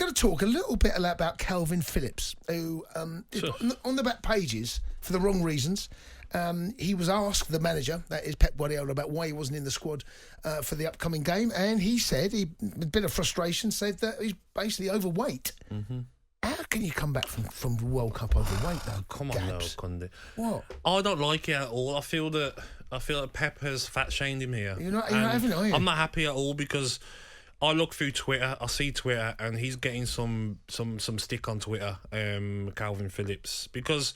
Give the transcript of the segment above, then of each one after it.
going to talk a little bit about Kalvin Phillips, who Sure. on the back pages, for the wrong reasons, he was asked, the manager, that is Pep Guardiola, about why he wasn't in the squad for the upcoming game, and he said, with a bit of frustration, said that he's basically overweight. Mm-hmm. How can you come back from the World Cup overweight, though? Come on, now, Cundy. What? I don't like it at all. I feel that Pep has fat shamed him here. You're not having it, are you? I'm not happy at all because I look through Twitter, I see Twitter, and he's getting some stick on Twitter, Kalvin Phillips, because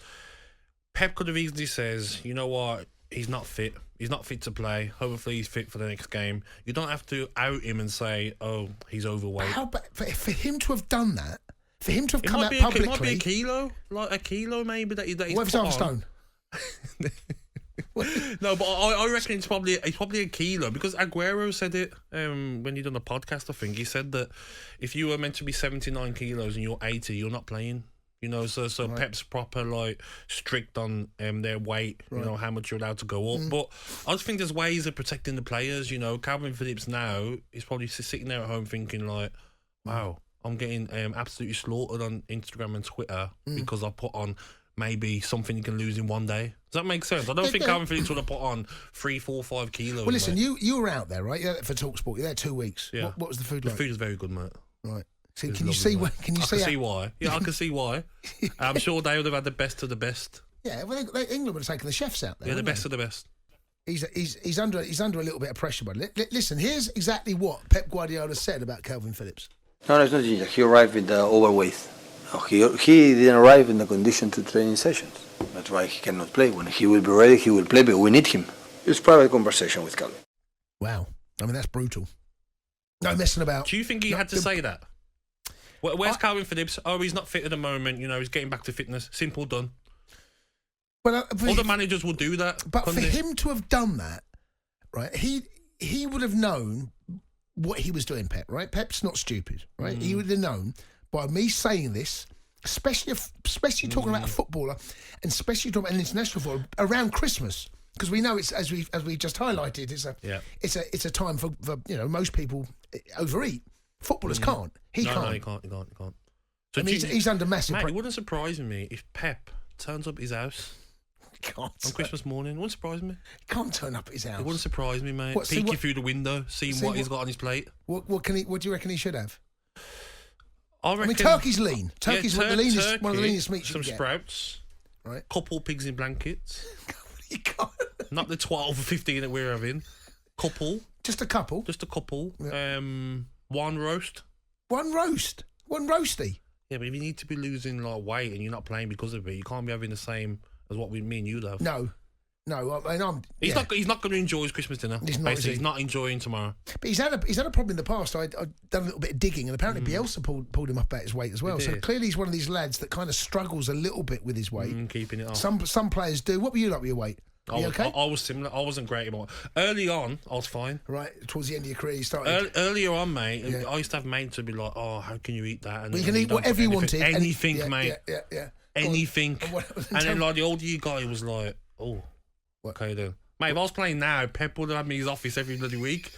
Pep could have easily says, you know what, he's not fit. He's not fit to play. Hopefully he's fit for the next game. You don't have to out him and say, oh, he's overweight. How about for him to have done that? For him to have come out publicly... It might be a kilo. Like a kilo, maybe, that he's what if it's half a stone? No, but I reckon it's probably a kilo, because Aguero said it when he done the podcast. I think he said that if you were meant to be 79 kilos and you're 80, you're not playing. You know, so right. Pep's proper like strict on their weight. Right. You know how much you're allowed to go up. But I just think there's ways of protecting the players. You know, Kalvin Phillips now is probably sitting there at home thinking like, wow, I'm getting absolutely slaughtered on Instagram and Twitter because I put on maybe something you can lose in one day. Does that make sense? I don't think Kalvin Phillips would have put on 3, 4, 5 kilos. Well, listen, you were out there, right? Yeah, for talkSPORT. You're there 2 weeks. Yeah. What was the food like? The food is very good, mate. Right. See, can you see why? I can see why. Yeah, I can see why. I'm sure they would have had the best of the best. Yeah, well, England would have taken the chefs out there. Yeah, the best of the best. He's under a little bit of pressure, but listen, here's exactly what Pep Guardiola said about Kalvin Phillips. No, it's not ginger. He arrived with overweight. He didn't arrive in the condition to training sessions. That's why he cannot play. When he will be ready, he will play, but we need him. It's private conversation with Kalvin. Wow. I mean, that's brutal. No messing about. Do you think he had to say that? Where's Kalvin Phillips? Oh, he's not fit at the moment. You know, he's getting back to fitness. Simple, done. Well, other managers will do that. But for him to have done that, right? He would have known what he was doing, Pep. Right? Pep's not stupid, right? He would have known by me saying this, especially talking about a footballer, and especially talking about an international footballer around Christmas, because we know it's as we just highlighted, it's a time for most people overeat. Footballers can't. He can't. No, he can't. So I mean, he's under massive pressure. It wouldn't surprise me if Pep turns up at his house on Christmas morning. It wouldn't surprise me. He can't turn up at his house. It wouldn't surprise me, mate. Peeking through the window, seeing what he's got on his plate. What do you reckon he should have? I mean, turkey's lean. Turkey's one of the leanest meats you can get. Some sprouts. Right. Couple pigs in blankets. You can't. Not the 12 or 15 that we're having. Couple. Just a couple. Yeah. One roast. One roasty. Yeah, but if you need to be losing like weight and you're not playing because of it, you can't be having the same as what me and you have. No. I mean, he's not going to enjoy his Christmas dinner. He's not enjoying tomorrow. But he's had a problem in the past. I'd done a little bit of digging, and apparently Bielsa pulled him up about his weight as well. So clearly he's one of these lads that kind of struggles a little bit with his weight. Keeping it up. Some players do. What were you like with your weight? Okay? I was similar. I wasn't great anymore. Early on, I was fine. Right, towards the end of your career, you started. Earlier on, mate, I used to have mates to be like, "Oh, how can you eat that?" And you can eat whatever you wanted. Anything, mate. Yeah. Anything. And then, like the older you got, it was like, "Oh, okay then." Mate, if I was playing now, Pep would have had me in his office every bloody week.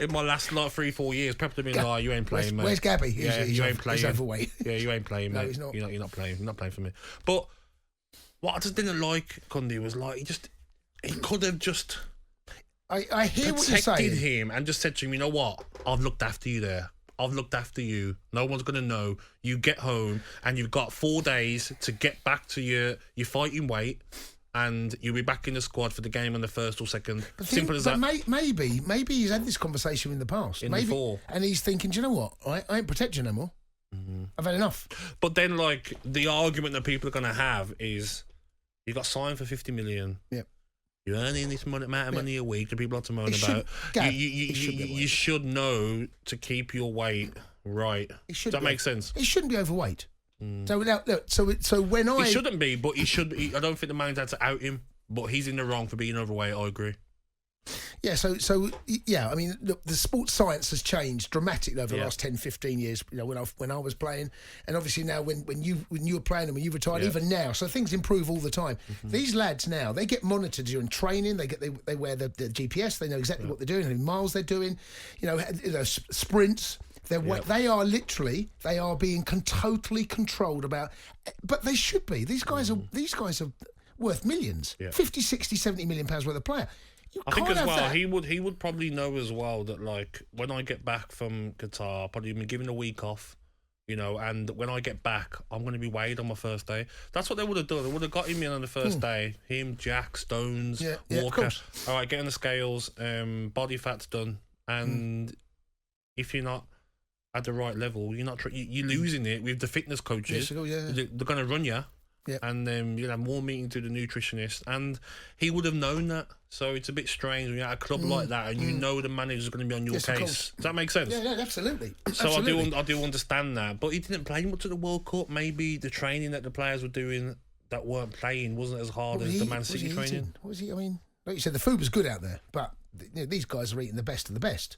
In my last 3-4 years, Pep would have been like, "You ain't playing, mate." Where's Gabby? You ain't playing. He's overweight. Yeah, you ain't playing, mate. No, he's not. You're not playing. You're not playing for me. But what I just didn't like, Cundy, was like he could have just I hear what you're saying. Protected him and just said to him, you know what? I've looked after you there. I've looked after you. No one's going to know. You get home and you've got 4 days to get back to your fighting weight, and you'll be back in the squad for the game on the first or second. Simple as that. Maybe he's had this conversation in the past. Before. And he's thinking, do you know what? I ain't protecting you no more. I've had enough. But then, like, the argument that people are going to have is, you got signed for 50 million. Yep. You're earning this amount of money a week that people have to moan about. You should know to keep your weight right. Does that make sense? He shouldn't be overweight. So when he shouldn't be, but he should. I don't think the manager had to out him, but he's in the wrong for being overweight. I agree. Yeah, so I mean, look, the sports science has changed dramatically over the last 10, 15 years. You know, when I was playing, and obviously now when you were playing and when you retired, even now, so things improve all the time. These lads now, they get monitored during training. They wear the GPS. They know exactly what they're doing, how many miles they're doing. You know, sprints. They are literally, they are being totally controlled about, but they should be. These guys are worth millions. 50, 60, 70 million pounds worth of player. I think as well, he would probably know as well that, like, when I get back from Qatar, I'll probably be given a week off, you know, and when I get back, I'm going to be weighed on my first day. That's what they would have done. They would have got him in on the first day. Him, Jack, Stones, Walker. All right, get on the scales. Body fat's done. And if you're not at the right level, you're losing it with the fitness coaches. They're going to run you. Yeah. And then you'll have more meetings with the nutritionist, and he would have known that. So it's a bit strange when you're at a club like that, and you know the manager's going to be on your case. Does that make sense? Yeah, absolutely. So I do understand that, but he didn't play much at the World Cup. Maybe the training that the players were doing that weren't playing wasn't as hard as the Man City training. What was he? I mean, like you said, the food was good out there, but these guys are eating the best of the best.